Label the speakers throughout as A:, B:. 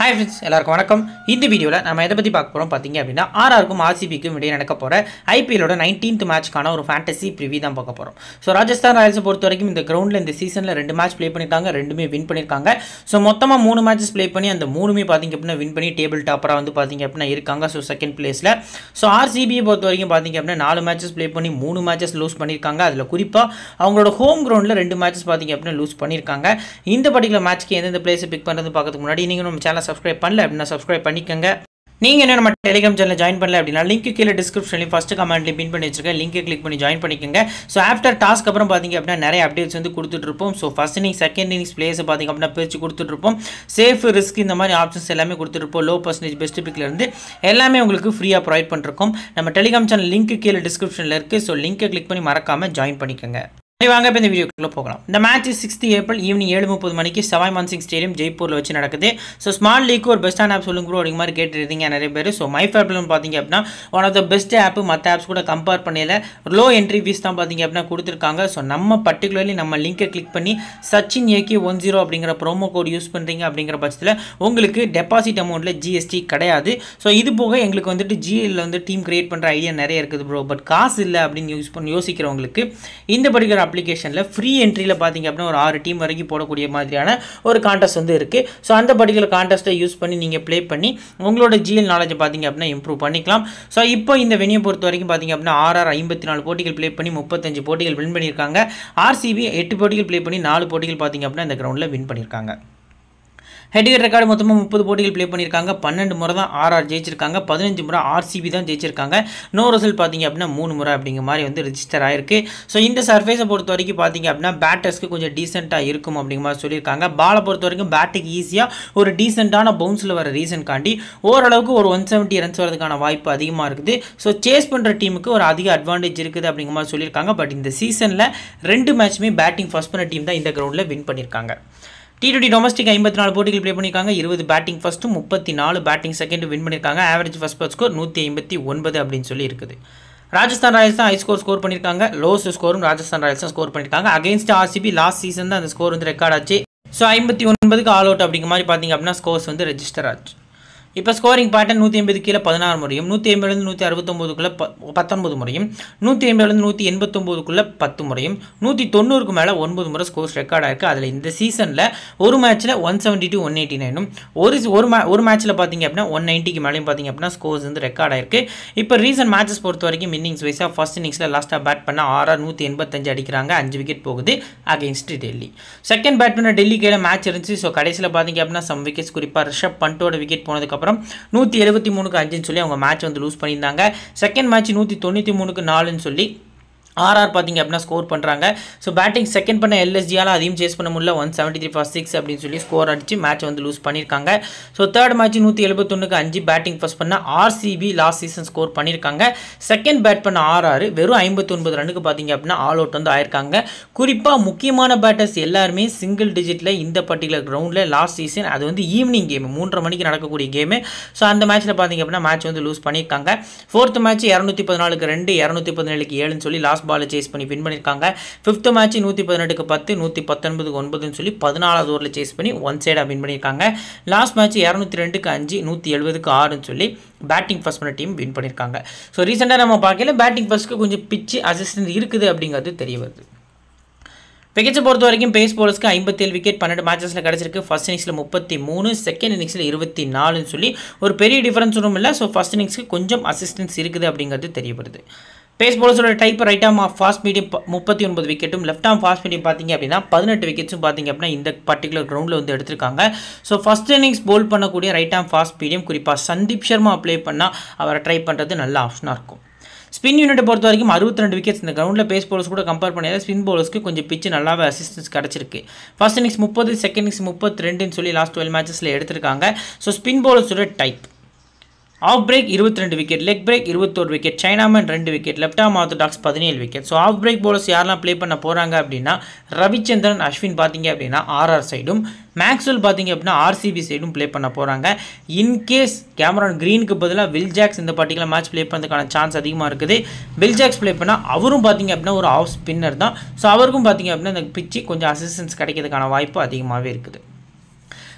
A: Hi friends, எல்லாருக்கும் வணக்கம். இந்த வீடியோல நாம எதை பத்தி பார்க்க போறோம் பாத்தீங்க அப்படினா ஆர்ஆர்க்கும் ஆர்சிபிக்கும் இடையே நடக்க போற ஐபிஎல்லோட 19th மேட்ச்க்கான ஒரு ஃபேண்டசி ப்ரிவியூ தான் பார்க்க போறோம். சோ ராஜஸ்தான் ராயல்ஸ் பொறுத்த வரைக்கும் இந்த கிரவுண்ட்ல இந்த சீசன்ல 2 மேட்ச் ப்ளே பண்ணிருக்காங்க, ரெண்டுமே வின் பண்ணிருக்காங்க. சோ மொத்தமா 3 மேட்சஸ் ப்ளே பண்ணி அந்த மூணுமே பாத்தீங்க அப்படினா வின் பண்ணி டேபிள் டாப்பரா வந்து பாத்தீங்க அப்படினா இருக்காங்க. சோ செகண்ட் பிளேஸ்ல. சோ ஆர்சிபி பொறுத்த வரைக்கும் பாத்தீங்க அப்படினா 4 மேட்சஸ் ப்ளே பண்ணி 3 மேட்சஸ் லூஸ் பண்ணிருக்காங்க. அதுல குறிப்பா அவங்களோட ஹோம் கிரவுண்ட்ல 2 மேட்சஸ் பாத்தீங்க அப்படினா லூஸ் பண்ணிருக்காங்க. இந்த பர்టిక్యులர் மேட்ச்க்கு எந்த பிளேஸ் பிக் பண்றது பார்க்கிறதுக்கு முன்னாடி நீங்க நம்ம சேனலை சப்ஸ்கிரைப் பண்ணல அப்படினா சப்ஸ்கிரைப் பண்ணிக்கங்க. நீங்க என்ன நம்ம டெலிகிராம் சேனல்ல ஜாயின் பண்ணல அப்படினா லிங்க் கீழ டிஸ்கிரிப்ஷன்லயும் ஃபர்ஸ்ட் கமெண்ட்ல பின் பண்ணி வச்சிருக்கேன். லிங்க் கிளிக் பண்ணி ஜாயின் பண்ணிக்கங்க. சோ ஆஃப்டர் டாஸ்க் அப்புறம் பாத்தீங்க அப்படினா நிறைய அப்டேட்ஸ் வந்து கொடுத்துட்டு இருப்போம். So first innings second innings place பாத்தீங்க அப்படினா பிரிச்சு கொடுத்துட்டு இருப்போம். சேஃப் ரிஸ்க் இந்த மாதிரி ஆப்ஷன்ஸ் எல்லாமே கொடுத்துட்டு இருப்போம். லோ பர்சன்டேஜ் பெஸ்ட் பிக்ல இருந்து எல்லாமே உங்களுக்கு ஃப்ரீயா ப்ரொவைட் பண்ணிருக்கோம். நம்ம டெலிகிராம் சேனல் லிங்க் கீழ டிஸ்கிரிப்ஷன்ல இருக்கு. சோ லிங்க் கிளிக் பண்ணி மறக்காம ஜாயின் பண்ணிக்கங்க. வாங்க இப்போ இந்த வீடியோக்குள்ள போகலாம். இந்த மேட்ச் 6th ஏப்ரல் ஈவினிங் 7:30 மணிக்கு சவாய் மான்சிங் ஸ்டேடியம் ஜெய்ப்பூர்ல வச்சு நடக்குது. ஸோ ஸ்மால் லீக் ஒரு பெஸ்ட்டான ஆப் சொல்லுங்க ப்ரோ அப்படிங்கிற மாதிரி கேட்டுருந்தீங்க நிறைய பேர். ஸோ மை ஃபேப்லன்னு பார்த்தீங்க அப்படின்னா one of the best app. மற்ற ஆப்ஸ் கூட கம்பேர் பண்ணல லோ என்ட்ரி ஃபீஸ் தான் பார்த்தீங்க அப்படின்னா கொடுத்துருக்காங்க. ஸோ நம்ம பர்டிகுலர்லி நம்ம லிங்கை கிளிக் பண்ணி சச்சின் AK10 அப்படிங்கிற ப்ரோமோ கோட் யூஸ் பண்ணுறீங்க அப்படிங்கிற பட்சத்தில் உங்களுக்கு டெபாசிட் அமௌண்ட்டில் ஜிஎஸ்டி கிடையாது. ஸோ இது போக எங்களுக்கு வந்துட்டு ஜிஎல்ல வந்து டீம் கிரியேட் பண்ணுற ஐடியா நிறைய இருக்குது ப்ரோ, பட் காசு இல்லை அப்படின்னு யோசிக்கிறவங்களுக்கு இந்த பர்டிகுலர் அப்ளிகேஷனில் ஃப்ரீ என்ட்ரியில் பார்த்தீங்க அப்படின்னா ஒரு 6 டீம் வரைக்கும் போடக்கூடிய மாதிரியான ஒரு கான்டெஸ்ட் வந்து இருக்குது. ஸோ அந்த பர்டிகுலர் கான்டெஸ்ட்டை யூஸ் பண்ணி நீங்கள் ப்ளே பண்ணி உங்களோட ஜிஎல் நாலேஜை பார்த்தீங்க அப்படின்னா இம்ப்ரூவ் பண்ணிக்கலாம். ஸோ இப்போ இந்த வெனியை பொறுத்த வரைக்கும் பார்த்தீங்க அப்படின்னா ஆர்ஆர் 54 போட்டிகள் ப்ளே பண்ணி 35 போட்டிகள் வின் பண்ணியிருக்காங்க. ஆர்சிபி 8 போட்டிகள் ப்ளே பண்ணி 4 போட்டிகள் பார்த்தீங்க அப்படின்னா இந்த கிரவுண்டில் வின் பண்ணியிருக்காங்க. ஹெட்கேட் ரெக்கார்டு மொத்தமாக 30 போட்டிகள் ப்ளே பண்ணியிருக்காங்க. 12 முறை தான் ஆர்ஆர் ஜெயிச்சிருக்காங்க, 15 முறை ஆர்சிபி தான் ஜெயிச்சிருக்காங்க. நோ ரிசல்ட் பார்த்தீங்க அப்படின்னா 3 முறை அப்படிங்கிற மாதிரி வந்து ரிஜிஸ்டர் ஆயிருக்கு. ஸோ இந்த சர்ஃபேஸை பொறுத்த வரைக்கும் பார்த்தீங்க அப்படின்னா பேட்டர்ஸ்க்கு கொஞ்சம் டீசெண்டாக இருக்கும் அப்படிங்கிற மாதிரி சொல்லியிருக்காங்க. பாலை பொறுத்த வரைக்கும் பேட்டுக்கு ஈஸியாக ஒரு டீசெண்டான பவுன்ஸில் வர ரீசன் காண்டி ஓரளவுக்கு ஒரு 170 ரன்ஸ் வரதுக்கான வாய்ப்பு அதிகமாக இருக்குது. ஸோ சேஸ் பண்ணுற டீமுக்கு ஒரு அதிக அட்வான்டேஜ் இருக்குது அப்படிங்கிற மாதிரி சொல்லியிருக்காங்க. பட் இந்த சீசனில் 2 மேட்சுமே பேட்டிங் ஃபர்ஸ்ட் பண்ண டீம் தான் இந்த கிரவுண்டில் வின் பண்ணியிருக்காங்க. T20 டொமஸ்டிக் 54 போட்டிகள் ப்ளே பண்ணியிருக்காங்க. 20 பேட்டிங் ஃபர்ஸ்ட்டும் 34 பேட்டிங் செகண்டும் வின் பண்ணியிருக்காங்க. ஆவரேஜ் ஃபர்ஸ்ட் பர் ஸ்கோர் 159 அப்படின்னு சொல்லி இருக்குது. ராஜஸ்தான் ராயல்ஸ் தான் ஹை ஸ்கோர் பண்ணியிருக்காங்க. லோஸ் ஸ்கோரும் ராஜஸ்தான் ராயல்ஸ் தான் ஸ்கோர் பண்ணியிருக்காங்க. அகைன்ஸ்ட் ஆர்சிபி லாஸ்ட் சீசன் தான் அந்த ஸ்கோர் வந்து ரெக்கார்ட் ஆச்சு. ஸோ 59க்கு ஆல் அவுட் அப்படிங்கிற மாதிரி பார்த்தீங்க அப்படின்னா ஸ்கோர்ஸ் வந்து ரெஜிஸ்டர் ஆச்சு. இப்போ ஸ்கோரிங் பேட்டர்ன் 180 கீழே 16 முறையும், 180 169 19 முறையும், 180 189 10 முறையும், 190 மேலே 9 முறை ஸ்கோர்ஸ் ரெக்கார்ட் ஆயிருக்கு. அதில் இந்த சீசனில் ஒரு மேட்ச்சில் 170 to 189 ஒரு மேட்ச்சில் பார்த்தீங்க அப்படின்னா 190 மேலேயும் பார்த்தீங்க அப்படின்னா ஸ்கோர்ஸ் வந்து ரெக்கார்ட் ஆயிருக்கு. இப்போ ரீசன்ட் மேட்சஸ் பொறுத்த வரைக்கும் இன்னிங்ஸ் வைஸாக ஃபர்ஸ்ட் இன்னிங்ஸில் லாஸ்ட்டாக பேட் பண்ண ஆர்ஆர் 185 அடிக்கிறாங்க, 5 விக்கெட் போகுது அகேன்ஸ்ட் டெல்லி. செகண்ட் பேட் பண்ண டெல்லி கையில் மேட்ச் இருந்துச்சு. ஸோ கடைசியில் பார்த்தீங்க அப்படின்னா சம் விக்கெட்ஸ் குறிப்பாக ரிஷப் பண்டோட விக்கெட் போனதுக்கு அப்புறம் 173க்கு 5 சொல்லி அவங்க மேட்ச் வந்து லூஸ் பண்ணியிருந்தாங்க. செகண்ட் மேட்ச் 193க்கு 4 சொல்லி ஆர்ஆர் பார்த்தீங்க அப்படின்னா ஸ்கோர் பண்ணுறாங்க. ஸோ பேட்டிங் செகண்ட் பண்ண எல்எஸ்ஜியால் அதையும் சேஸ் பண்ண முடியல, 173 for 6 அப்படின்னு சொல்லி ஸ்கோர் அடிச்சு மேட்ச் வந்து லூஸ் பண்ணியிருக்காங்க. ஸோ தேர்ட் மேட்ச் 171க்கு 5 பேட்டிங் ஃபர்ஸ்ட் பண்ண ஆர்சிபி லாஸ்ட் சீசன் ஸ்கோர் பண்ணியிருக்காங்க. செகண்ட் பேட் பண்ண ஆர்ஆர் வெறும் 59 ரன்னுக்கு பார்த்தீங்க அப்படின்னா ஆல் அவுட் வந்து ஆயிருக்காங்க. குறிப்பாக முக்கியமான பேட்டர்ஸ் எல்லாருமே சிங்கிள் டிஜிட்டில் இந்த பர்டிகுலர் கிரவுண்டில் லாஸ்ட் சீசன் அது வந்து ஈவினிங் கேம் 3:30 மணிக்கு நடக்கக்கூடிய கேமு. ஸோ அந்த மேட்ச்சில் பார்த்தீங்க அப்படின்னா மேட்ச் வந்து லூஸ் பண்ணியிருக்காங்க. ஃபோர்த் மேட்ச் 214க்கு 2 217க்கு 7 சொல்லி லாஸ்ட் பால் சேஸ் பண்ணி வின் பண்ணியிருக்காங்க. ஃபிஃப்த் மேட்ச் 118க்கு 10 119க்கு 9 சொல்லி 14வது ஓவரில் சேஸ் பண்ணி ஒன் சைடாக வின் பண்ணியிருக்காங்க. லாஸ்ட் மேட்ச் 202க்கு 5 170க்கு 6 சொல்லி பேட்டிங் ஃபர்ஸ்ட் பண்ண டீம் வின் பண்ணியிருக்காங்க. ஸோ ரீசெண்டாக நம்ம பார்க்கல பேட்டிங் ஃபர்ஸ்ட்க்கு கொஞ்சம் பிச்சு அசிஸ்டன்ஸ் இருக்குது அப்படிங்கிறது தெரிய வருது. விக்கெட்ஸை பொறுத்த வரைக்கும் பேஸ் போலர்ஸ்க்கு 57 விக்கெட் 12 மேட்சஸில் கிடச்சிருக்கு. ஃபர்ஸ்ட் இன்னிங்ஸில் 33, செகண்ட் இன்னிங்ஸில் 24 சொல்லி ஒரு பெரிய டிஃபரன்ஸ் ஒன்றும் இல்லை. ஸோ ஃபர்ஸ்ட் இன்னிங்ஸ்க்கு கொஞ்சம் அசிஸ்டன்ஸ் இருக்குது அப்படிங்கிறது தெரிய வருது. பேஸ் போலர்ஸோட type right arm fast medium 39 விக்கெட்டும், லெஃப்ட் ஆம் ஃபாஸ்ட் மீடியம் பார்த்தீங்க அப்படின்னா 18 விக்கெட்ஸும் பார்த்தீங்க அப்படின்னா இந்த பர்டிகுலர் கிரவுண்டில் வந்து எடுத்திருக்காங்க. ஸோ ஃபர்ஸ்ட் இன்னிங்ஸ் போல் பண்ணக்கூடிய ரைட் ஆம் ஃபாஸ்ட் மீடியம் குறிப்பாக சந்தீப் சர்மா அப்ளை பண்ணால் அவரை ட்ரை பண்ணுறது நல்ல ஆப்ஷனாக இருக்கும். ஸ்பின் யூனிட்டை பொறுத்த வரைக்கும் 62 விக்கெட்ஸ் இந்த கிரவுண்டில் பேஸ் போலர்ஸ் கூட கம்பேர் பண்ணால் ஸ்பின் போலர்ஸ்க்கு கொஞ்சம் பிச்சு நல்லாவே அசிஸ்டன்ஸ் கிடச்சிருக்கு. ஃபர்ஸ்ட் இன்னிங்ஸ் 30, செகண்ட் இன்னிங்ஸ் 32 சொல்லி லாஸ்ட் 12 மேட்சஸில் எடுத்திருக்காங்க. ஸோ ஸ்பின் போலர்ஸோட type off break 22 wicket, leg break 21 wicket, chinaman 2 wicket, left arm orthodox 17 wicket. So off break bowlers யாரெல்லாம் ப்ளே பண்ண போகிறாங்க அப்படின்னா ரவிச்சந்திரன் அஸ்வின் பார்த்தீங்க அப்படின்னா ஆர்ஆர் சைடும், மேக்ஸ்வெல் பார்த்தீங்க அப்படின்னா ஆர்சிபி சைடும் ப்ளே பண்ண போகிறாங்க. இன்கேஸ் கேமரான் கிரீனுக்கு பதிலாக வில் ஜாக்ஸ் இந்த பர்டிகுலர் மேட்ச் ப்ளே பண்ணுறதுக்கான சான்ஸ் அதிகமாக இருக்குது. வில் ஜாக்ஸ் ப்ளே பண்ணால் அவரும் பார்த்தீங்க அப்படின்னா ஒரு ஆஃப் ஸ்பின்னர் தான். ஸோ அவருக்கும் பார்த்தீங்க அப்படின்னா இந்த பிச்சு கொஞ்சம் அசிஸ்டன்ஸ் கிடைக்கிறதுக்கான வாய்ப்பு அதிகமாகவே இருக்குது.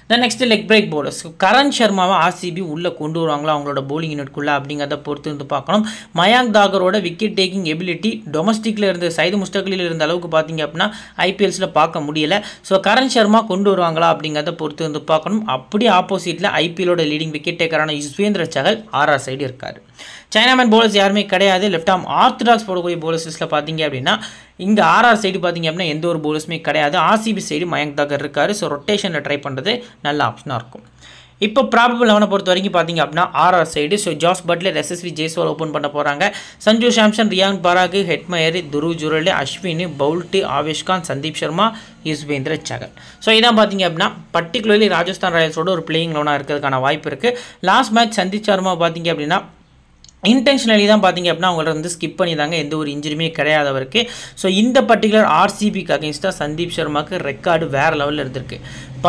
A: Then next leg break bowlers. Karan சர்மாவை ஆர்சிபி உள்ளே கொண்டு வருவாங்களா அவங்களோட போலிங் யூனிட்குள்ளே அப்படிங்கிறத பொறுத்து வந்து பார்க்கணும். மயாங்க் தாகரோட விக்கெட் டேக்கிங் எபிலிட்டி டொமஸ்டிக்கில் இருந்த சைது முஸ்டகிலில் இருந்த அளவுக்கு பார்த்தீங்க அப்படின்னா ஐபிஎல்ஸில் பார்க்க முடியல. ஸோ கரண் சர்மா கொண்டு வருவாங்களா அப்படிங்கிறத பொறுத்து வந்து பார்க்கணும். அப்படி ஆப்போசிட்டில் ஐபிஎலோட லீடிங் விக்கெட் டேக்கரான யுஸ்வேந்திர சகல் ஆர்ஆர் சைடு இருக்கார். சைனாமேன் பவுலர்ஸ் யாருமே கிடையாது. லெஃப்ட் ஆர்ம் ஆர்த்தடாக்ஸ் போடக்கூடிய பவுலர்ஸ் லிஸ்ட்டில் பார்த்தீங்க அப்படின்னா இங்கே ஆர்ஆர் சைடு பார்த்தீங்க அப்படின்னா எந்த ஒரு பவுலர்ஸுமே கிடையாது. ஆர்சிபி சைடு மயங்க் தாகர் இருக்கார். ஸோ ரொட்டேஷனில் ட்ரை பண்ணுறது நல்ல ஆப்ஷனாக இருக்கும். இப்போ ப்ராபபிள் 11 பொறுத்த வரைக்கும் பார்த்தீங்க அப்படின்னா RR side so Jos Buttler, SSV Jaiswal open பண்ண போகிறாங்க. Sanju Samson, Riyan Parag, Hetmyer, Dhruv Jurel, Ashwin, Boult, Avesh Khan, Sandeep Sharma, Yuzvendra Chahal. So இதான் பார்த்தீங்க அப்படின்னா பர்டிகுலர்லி ராஜஸ்தான் ராயல்ஸோட ஒரு பிளேயிங் லோனாக இருக்கிறதுக்கான வாய்ப்பு இருக்குது. லாஸ்ட் மேட்ச் சந்தீப் சர்மா பார்த்தீங்க அப்படின்னா இன்டென்ஷனலி தான் பார்த்தீங்க அப்படின்னா அவங்கள வந்து ஸ்கிப் பண்ணிதாங்க, எந்த ஒரு இன்ஜுரியுமே கிடையாதவருக்கு. ஸோ இந்த பர்டிகுலர் ஆர்சிபிக்கு அகேன்ஸ்டாக சந்தீப் சர்மாவுக்கு ரெக்கார்டு வேறு லெவலில் இருந்திருக்கு.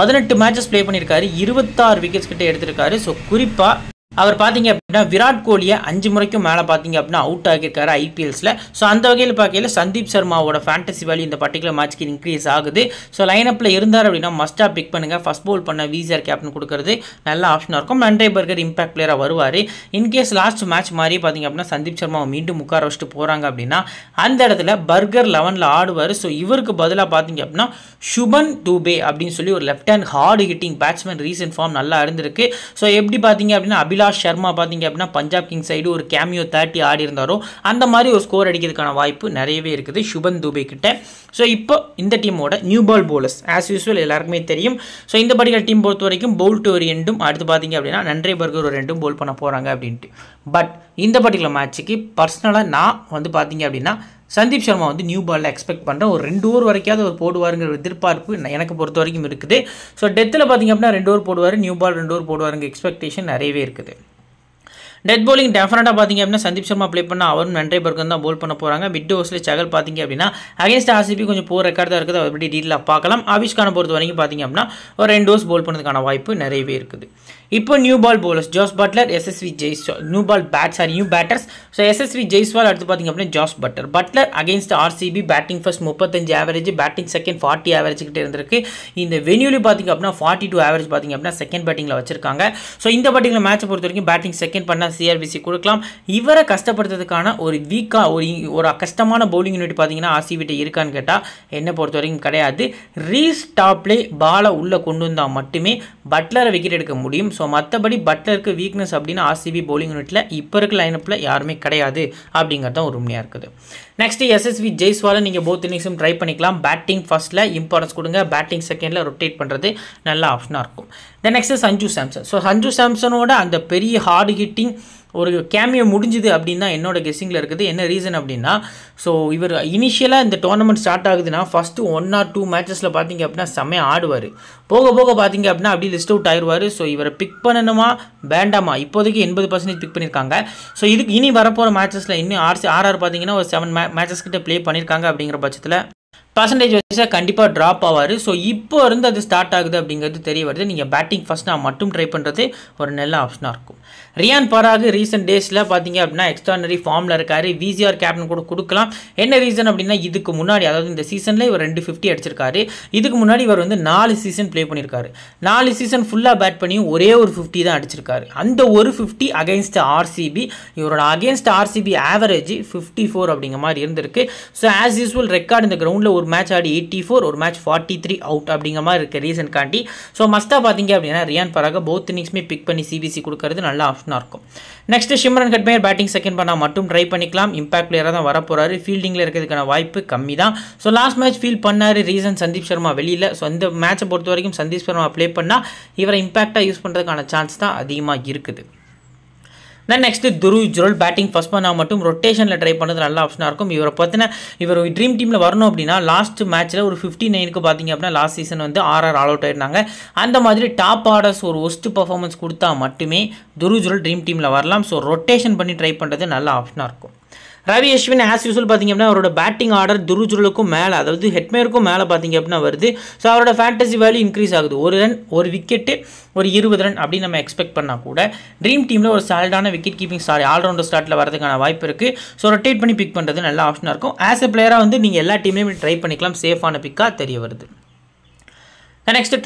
A: 18 மேட்சஸ் ப்ளே பண்ணியிருக்காரு, 26 விக்கெட்ஸ் கிட்ட எடுத்திருக்காரு. ஸோ குறிப்பாக அவர் பார்த்தீங்க அப்படின்னா விராட் கோலியை 5 முறைக்கும் மேலே பார்த்தீங்க அப்படின்னா அவுட் ஆகியிருக்காரு ஐபிஎல்ஸில். ஸோ அந்த வகையில் பார்க்கையில் சந்தீப் சர்மாவோட ஃபேண்டசி வேல்யூ இந்த பர்டிகுலர் மேட்ச்க்கு இன்க்ரீஸ் ஆகுது. ஸோ லைனப்பில் இருந்தார் அப்படின்னா மஸ்ட்டாக பிக் பண்ணுங்கள். ஃபஸ்ட் பவுல் பண்ண விசிஆர் கேப்டன் கொடுக்கறது நல்ல ஆப்ஷனாக இருக்கும். மண்டே பர்கர் இம்பாக்ட் பிளேயராக வருவார். இன்கேஸ் லாஸ்ட் மேட்ச் மாதிரி பார்த்தீங்க அப்படின்னா சந்தீப் சர்மாவை மீண்டும் உட்கார வச்சுட்டு போகிறாங்க அப்படின்னா அந்த இடத்துல பர்கர் 11ல் ஆடுவார். ஸோ இவருக்கு பதிலாக பார்த்தீங்க அப்படின்னா சுபன் தூபே அப்படின்னு சொல்லி ஒரு left hand hard hitting batsman recent form நல்லா இருந்திருக்கு. ஸோ எப்படி பார்த்தீங்க அப்படின்னா அபிலாஷ் சர்மா பார்த்தீங்க அப்படின்னா பஞ்சாப் கிங்ஸ் சைடு ஒரு கேமியோ 30 ஆடி இருந்தாரோ அந்த மாதிரி ஒரு ஸ்கோர் அடிக்கிறதுக்கான வாய்ப்பு நிறையவே இருக்குது சுபன் தூபே கிட்ட. ஸோ இப்போ இந்த டீமோட new ball bowlers as usual எல்லாருக்குமே தெரியும். ஸோ இந்த பர்டிகுலர் டீம் பொறுத்த வரைக்கும் பவுல்ட் ஒரு எண்டும், அடுத்து பார்த்தீங்க அப்படின்னா நன்றே பர்கர் ஒரு 2 போல் பண்ண போகிறாங்க அப்படின்ட்டு. பட் இந்த பர்டிகுலர் மேட்ச்சுக்கு பர்சனலாக நான் வந்து பார்த்தீங்க அப்படின்னா சந்தீப் சர்மா வந்து நியூ பாலில் எக்ஸ்பெக்ட் பண்ணுறேன். ஒரு 2 ஓவர் வரைக்காவது ஒரு போடுவாருங்கிற ஒரு எதிர்பார்ப்பு எனக்கு பொறுத்த வரைக்கும் இருக்குது. ஸோ டெத்தில் பார்த்தீங்க அப்படின்னா 2 ஓவர் போடுவார், நியூ பால் 2 ஓவர் போடுவாருங்க எக்ஸ்பெக்டேஷன் நிறையவே இருக்குது. டெத் பவுலிங் டெஃபினட்டாக பார்த்தீங்க அப்படின்னா சந்தீப் சர்மா ப்ளே பண்ணால் அவரும் நன்றே பர்கர் தான் போல் பண்ண போகிறாங்க. மிட் ஓவர்ஸில் சகல் பார்த்தீங்க அப்படின்னா அகேன்ஸ்ட் ஆர்சிபி கொஞ்சம் போர் ரெக்கார்ட் தான் இருக்குது. அப்படி டீட்டெயிலாக பார்க்கலாம். ஆவேஷ் கானை பொறுத்த வரைக்கும் பார்த்தீங்க அப்படின்னா ஒரு 2 ஓவர்ஸ் போல் பண்ணதுக்கான வாய்ப்பு நிறையவே இருக்குது. இப்போ new ball bowlers Jos Buttler, SSV Jaiswal. New ball new batters. So SSV Jaiswal அடுத்து பார்த்தீங்க அப்படின்னா Jos Buttler against RCB batting first 35 average, batting second 40 average கிட்ட இருந்திருக்கு. இந்த வென்யூலி பார்த்தீங்க அப்படின்னா 42 ஆவரேஜ் பார்த்தீங்க அப்படின்னா செகண்ட் பேட்டிங்கில் வச்சிருக்காங்க. ஸோ இந்த பர்டிகுலர் மேட்சை பொறுத்த வரைக்கும் பேட்டிங் செகண்ட் பண்ணால் சிஆர்பிசி கொடுக்கலாம். இவரை கஷ்டப்படுறதுக்கான ஒரு ஒரு கஷ்டமான பவுலிங் யூனிட் பார்த்தீங்கன்னா ஆர்சிபிட்ட இருக்கான்னு கேட்டால் என்னை பொறுத்த வரைக்கும் கிடையாது. ரீஸ்டாப்லே பாலை உள்ளே கொண்டு வந்தால் மட்டுமே பட்லரை விக்கெட் எடுக்க முடியும். ஸோ மற்றபடி பட்லருக்கு வீக்னஸ் அப்படின்னு ஆர்சிபி பவுலிங் யூனிட்டில் இப்போ இருக்க லைனப்பில் யாருமே கிடையாது அப்படிங்கிறது தான் ஒரு உண்மையாக இருக்குது. நெக்ஸ்ட் எஸ்எஸ்வி ஜெய்ஸ்வாலை நீங்கள் போத் இன்னிங்ஸும் ட்ரை பண்ணிக்கலாம். பேட்டிங் ஃபர்ஸ்ட்டில் இம்பார்ட்டன்ஸ் கொடுங்க, பேட்டிங் செகண்டில் ரொட்டேட் பண்ணுறது நல்ல ஆப்ஷனாக இருக்கும். Then next Sanju Samson. So Sanju சாம்சனோட அந்த பெரிய ஹார்டு ஹிட்டிங் ஒரு கேமியோ முடிஞ்சுது அப்படின்னு தான் என்னோட கெஸ்ஸிங்கில் இருக்குது. என்ன ரீசன் அப்படின்னா ஸோ இவர் இனிஷியலாக இந்த டோர்னமெண்ட் ஸ்டார்ட் ஆகுதுன்னா ஃபஸ்ட்டு 1 or 2 மேட்சஸில் பார்த்தீங்க அப்படின்னா செம்மையாக ஆடுவார். போக போக பார்த்தீங்க அப்படின்னா அப்படியே லிஸ்ட் அவுட் ஆயிடுவார். ஸோ இவரை பிக் பண்ணணுமா வேண்டாமா? இப்போதைக்கு 80% பிக் பண்ணியிருக்காங்க. ஸோ இதுக்கு இனி வரப்போகிற மேட்சஸில் இன்னும் ஆர்ஆர் பார்த்தீங்கன்னா ஒரு 7 மேட்சஸ் கிட்ட ப்ளே பண்ணியிருக்காங்க. அப்படிங்கிற பட்சத்தில் பர்சன்டேஜ் வைஸாக கண்டிப்பாக ட்ராப் ஆவார். ஸோ இப்போ இருந்து அது ஸ்டார்ட் ஆகுது அப்படிங்கிறது தெரிய வருது. நீங்கள் பேட்டிங் ஃபர்ஸ்ட் நான் மட்டும் ட்ரை பண்ணுறது ஒரு நல்ல ஆப்ஷனாக இருக்கும். ரியான் பராக் ரீசெண்ட் டேஸில் பார்த்தீங்க அப்படின்னா எக்ஸ்ட்ரானரி ஃபார்மில் இருக்கார். விசிஆர் கேப்டன் கூட கொடுக்கலாம். என்ன ரீசன் அப்படின்னா இதுக்கு முன்னாடி அதாவது இந்த சீசனில் இவர் 250 அடிச்சிருக்காரு. இதுக்கு முன்னாடி இவர் வந்து 4 சீசன் ப்ளே பண்ணியிருக்காரு. 4 சீசன் ஃபுல்லாக பேட் பண்ணியும் ஒரே ஒரு 50 தான் அடிச்சிருக்காரு. அந்த ஒரு 50 அகேன்ஸ்ட் ஆர்சிபி. இவரோட அகேன்ஸ்ட் ஆர்சிபி ஆவரேஜ் 54 அப்படிங்கிற மாதிரி இருந்திருக்கு. ஸோ ஆஸ் யூஸ்வல் ரெக்கார்டு இந்த கிரவுண்டில் ஒரு மேட்ச் ஆடி 84, ஒரு மேட்ச் 43 அவுட் அப்படிங்கிற மாதிரி இருக்க ரீசன் காண்டி ஸோ மஸ்ட்டாக பார்த்தீங்க அப்படின்னா ரியான் பராக போத் இன்னிங்ஸுமே பிக் பண்ணி சிபிசி கொடுக்கறது நல்ல ஆப்ஷனாக இருக்கும். Next Shimron Hetmyer batting second பண்ணால் மட்டும் ட்ரை பண்ணிக்கலாம். இம்பாக்ட் பிளேயராக தான் வரப்போறாரு. ஃபீல்டிங்கில் இருக்கிறதுக்கான வாய்ப்பு கம்மி தான். ஸோ லாஸ்ட் மேட்ச் ஃபீல் பண்ணார். ரீசன் சந்தீப் சர்மா வெளியில். ஸோ இந்த மேட்சை பொறுத்த வரைக்கும் சந்தீப் சர்மா ப்ளே பண்ணால் இவரை இம்பாக்டாக யூஸ் பண்ணுறதுக்கான சான்ஸ் தான் அதிகமாக இருக்குது. Then next Dhruv Jurel batting first பண்ணால் மட்டும் ரொட்டேஷனில் ட்ரை பண்ணுறது நல்ல ஆப்ஷனாக இருக்கும். இவரை பார்த்தினா இவர் ட்ரீம் டீமில் வரணும் அப்படின்னா லாஸ்ட் மேட்ச்சில் ஒரு 59க்கு பார்த்தீங்க அப்படின்னா லாஸ்ட் சீசன் வந்து ஆர்ஆர் ஆல் அவுட் ஆயிருந்தாங்க. அந்த மாதிரி டாப் ஆர்டர்ஸ் ஒரு ஒஸ்ட் பர்ஃபார்மன்ஸ் கொடுத்தா மட்டுமே துருவ் ஜுரல் ட்ரீம் டீமில் வரலாம். ஸோ ரொட்டேஷன் பண்ணி ட்ரை பண்ணுறது நல்ல ஆப்ஷனாக இருக்கும். ரவி அஸ்வின் ஆஸ் யூஸ்வல் பார்த்தீங்க அப்படின்னா அவரோட பேட்டிங் ஆர்டர் துருவ் ஜுரலுக்கும் மேலே அதாவது ஹெட்மேருக்கும் மேலே பார்த்தீங்க அப்படின்னா வருது. ஸோ அவரோட ஃபேண்டசி வேல்யூ இன்க்ரீஸ் ஆகுது. ஒரு ரன் ஒரு விக்கெட்டு ஒரு 20 ரன் அப்படின்னு நம்ம எக்ஸ்பெக்ட் பண்ணால் கூட ட்ரீம் டீமில் ஒரு சாலிடான விக்கெட் கீப்பிங் ஆல்ரவுண்டர் ஸ்டார்ட்டில் வரதுக்கான வாய்ப்பு இருக்குது. ஸோ ரொட்டேட் பண்ணி பிக் பண்ணுறது நல்ல ஆப்ஷனாக இருக்கும். ஆஸ் எ பிளேயராக வந்து நீங்கள் எல்லா டீம்லேயும் ட்ரை பண்ணிக்கலாம். சேஃபான பிக்காக தெரிய வருது. நெக்ஸ்ட்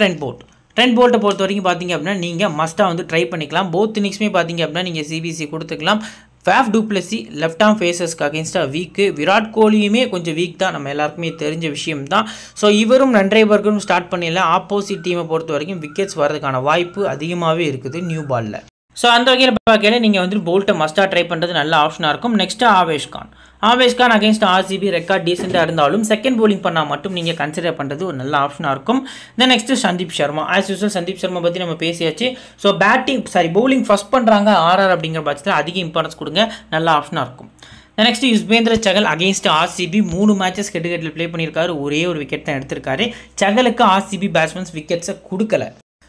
A: ட்ரெண்ட் போல்ட்டை பொறுத்த வரைக்கும் பார்த்தீங்க அப்படின்னா நீங்கள் மஸ்ட்டாக வந்து ட்ரை பண்ணிக்கலாம். போத் இன்னிங்ஸுமே பார்த்தீங்க அப்படின்னா நீங்கள் சிபிசி கொடுத்துக்கலாம். Faf du Plessis left arm ஃபேஸஸ்க்கு அகேன்ஸ்டாக வீக்கு. விராட் கோலியுமே கொஞ்சம் வீக் தான், நம்ம எல்லாருக்குமே தெரிஞ்ச விஷயம் தான். ஸோ இவரும் நன்றை பர்கரும் ஸ்டார்ட் பண்ணிடலாம். ஆப்போசிட் டீமை பொறுத்த வரைக்கும் விக்கெட்ஸ் வரதுக்கான வாய்ப்பு அதிகமாகவே இருக்குது நியூ பாலில். ஸோ அந்த வகையில் பார்க்கல நீங்கள் வந்து போல்ட்டை மஸ்ட்டாக ட்ரை பண்ணுறது நல்ல ஆப்ஷனாக இருக்கும். Next Avesh Khan against RCB record டீசெண்டாக இருந்தாலும் செகண்ட் போலிங் பண்ணால் மட்டும் நீங்கள் கன்சிடர் பண்ணுறது ஒரு நல்ல ஆப்ஷனாக இருக்கும். Then next Sandeep Sharma. As usual Sandeep Sharma பற்றி நம்ம பேசியாச்சு. ஸோ பவுலிங் ஃபஸ்ட் பண்ணுறாங்க ஆர்ஆர் அப்படிங்கிற பட்சத்தில் அதிக இம்பார்ட்டன்ஸ் கொடுங்க, நல்ல ஆப்ஷனாக இருக்கும். Next Yuzvendra Chahal against RCB 3 matches கெட்டுக்கட்டில் ப்ளே பண்ணியிருக்காரு. ஒரே ஒரு விக்கெட் தான் எடுத்திருக்காரு. சகலுக்கு ஆர்சிபி பேட்ஸ்மேன்ஸ் விக்கெட்ஸை கொடுக்கல.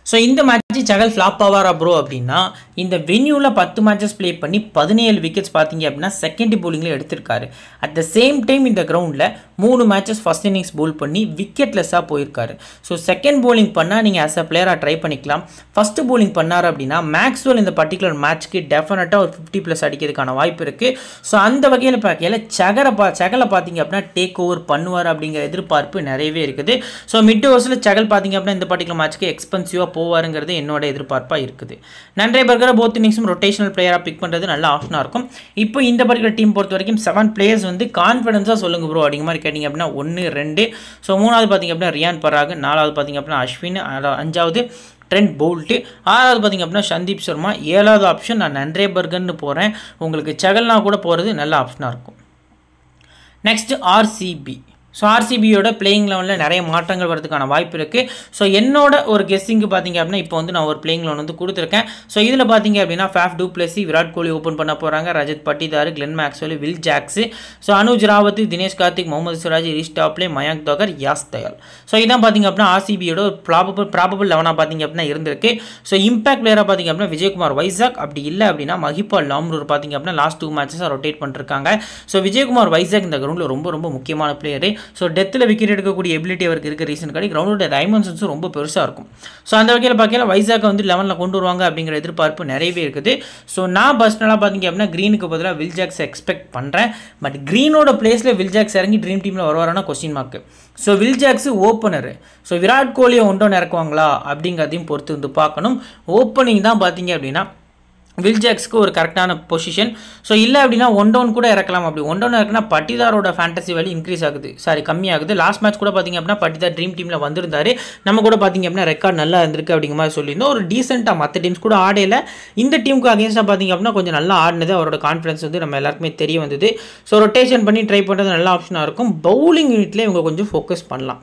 A: ஸோ இந்த மேட்ச் சகல் ஃப்ளாப் ஆவாரா ப்ரோ அப்படின்னா இந்த வென்யூவில் 10 மேட்சஸ் ப்ளே பண்ணி 17 விக்கெட்ஸ் பார்த்தீங்க அப்படின்னா செகண்ட் போலிங்கில் எடுத்திருக்காரு. அட் த சேம் டைம் இந்த கிரவுண்டில் 3 மேட்சஸ் ஃபஸ்ட் இன்னிங்ஸ் போல் பண்ணி விக்கெட்லெஸ்ஸாக போயிருக்காரு. ஸோ செகண்ட் போலிங் பண்ணால் நீங்கள் ஆஸ் அ பிளேயராக ட்ரை பண்ணிக்கலாம். ஃபஸ்ட்டு போலிங் பண்ணார் அப்படின்னா மேக்ஸ்வெல் இந்த பர்டிகுலர் மேட்ச்க்கு டெஃபினட்டாக ஒரு 50+ அடிக்கிறதுக்கான வாய்ப்பு இருக்குது. ஸோ அந்த வகையில் பார்க்கல சகலை பார்த்தீங்க அப்படின்னா டேக் ஓவர் பண்ணுவார் அப்படிங்கிற எதிர்பார்ப்பு நிறையவே இருக்குது. ஸோ மிட் ஓவர்ஸில் சகல் பார்த்தீங்க அப்படின்னா இந்த பர்டிகுலர் மேட்ச்க்கு எக்ஸ்பென்சிவாக போவாருங்கிறது என்னோட எதிர்பார்ப்பாக இருக்குது. நன்றை பர்கரை போத் இன்னிங்ஸும் ரொட்டேஷனல் பிளேயராக பிக் பண்ணுறது நல்ல ஆப்ஷனாக இருக்கும். இப்போ இந்த பர்டிகுலர் டீம் பொறுத்த வரைக்கும் 7 பிளேயர்ஸ் வந்து கான்ஃபிடன்ஸாக சொல்லுங்க ப்ரோ அப்படிங்கிற மாதிரி கேட்டிங்க அப்படின்னா 1, 2. ஸோ 3வது பார்த்தீங்க அப்படின்னா ரியான் பராக், 4வது பார்த்தீங்க அப்படின்னா அஸ்வின், 5வது ட்ரெண்ட் போல்ட்டு, 6வது பார்த்தீங்க அப்படின்னா சந்தீப் சர்மா, 7வது ஆப்ஷன் நான் நன்றை பர்கர்னு போகிறேன். உங்களுக்கு சகல்னா கூட போகிறது நல்ல ஆப்ஷனாக இருக்கும். Next RCB. ஸோ ஆர்சிபியோட பிளேயிங் லெவனில் நிறைய மாற்றங்கள் வரதுக்கான வாய்ப்பு இருக்குது. ஸோ என்னோட ஒரு கெஸ்ஸிங்கு பார்த்தீங்க அப்படின்னா இப்போ வந்து நான் ஒரு பிளேயிங் லெவன் வந்து கொடுத்துருக்கேன். ஸோ இதில் பார்த்தீங்க அப்படின்னா Faf du Plessis Virat Kohli open பண்ண போகிறாங்க. Rajat Patidar, Glenn Maxwell, Will Jacks, so Anuj Rawat, Dinesh Karthik, Mohammed Siraj, Reece Topley, Mayank Dagar, Yash Dayal. So இதான் பார்த்தீங்க அப்படின்னா ஆர்சிபியோட ஒரு ப்ராபபிள் லெவனாக பார்த்தீங்க அப்படின்னா இருந்திருக்கு. ஸோ இம்பாக்ட் பிளேயராக பார்த்தீங்க அப்படின்னா விஜயகுமார் வைசாக், அப்படி இல்லை அப்படின்னா மஹிபால் லாம்ரூர் பார்த்தீங்க அப்படின்னா லாஸ்ட் 2 மேட்சஸாக ரொட்டேட் பண்ணிருக்காங்க. ஸோ விஜயகுமார் வைசாக் இந்த கிரவுண்டில் ரொம்ப முக்கியமான பிளேயரு. ஸோ டெத்தில் விக்கெட் எடுக்கக்கூடிய எபிலிட்டி அவருக்கு இருக்க ரீசன் காடி கிரவுண்டோட டைமென்ஷன்ஸும் ரொம்ப பெருசாக இருக்கும். ஸோ அந்த வகையில் பார்க்கல வைசாக்கை வந்து 11ல் கொண்டு வருவாங்க அப்படிங்கிற எதிர்பார்ப்பு நிறையவே இருக்குது. ஸோ நான் பர்சனலாக பார்த்தீங்க அப்படின்னா க்ரீனுக்கு பதிலாக வில் ஜாக்ஸ் எக்ஸ்பெக்ட் பண்ணுறேன். பட் க்ரீனோட பிளேஸில் வில் ஜாக்ஸ் இறங்கி ட்ரீம் டீமில் வருவாரான question mark. So Will Jacks opener. So Virat கோலியை ஒன்றோன்னு இறக்குவாங்களா அப்படிங்கிறதையும் பொறுத்து வந்து பார்க்கணும். ஓப்பனிங் தான் பார்த்தீங்க அப்படின்னா வில் ஜாக்ஸ்க்கு ஒரு கரெக்டான பொசிஷன். ஸோ இல்லை அப்படின்னா 1 டவுன் கூட இறக்கலாம். அப்படி 1 டவுன் இறக்குனா பட்டிதாரோட ஃபேண்டசி வேல்யூ இன்க்ரீஸ் ஆகுது, கம்மியாகுது. லாஸ்ட் மேட்ச் கூட பார்த்தீங்க அப்படின்னா பட்டிதார் ட்ரீம் டீமில் வந்திருந்தாரு. நம்ம கூட பார்த்தீங்க அப்படின்னா ரெக்கார்ட் நல்லா இருந்திருக்கு அப்படிங்கிற மாதிரி சொல்லியிருந்தோம். ஒரு டீசெண்டாக மற்ற டீம்ஸ் கூட ஆடையில் இந்த டீமுக்கு அகேன்ஸ்டாக பார்த்தீங்க அப்படின்னா கொஞ்சம் நல்லா ஆடினது. அவரோட கான்ஃபிடன்ஸ் வந்து நம்ம எல்லாருக்குமே தெரிய வந்தது. ஸோ ரொட்டேஷன் பண்ணி ட்ரை பண்ணுறது நல்ல ஆப்ஷனாக இருக்கும். பவுலிங் யூனிட்லேயே இவங்க கொஞ்சம் ஃபோக்கஸ் பண்ணலாம்.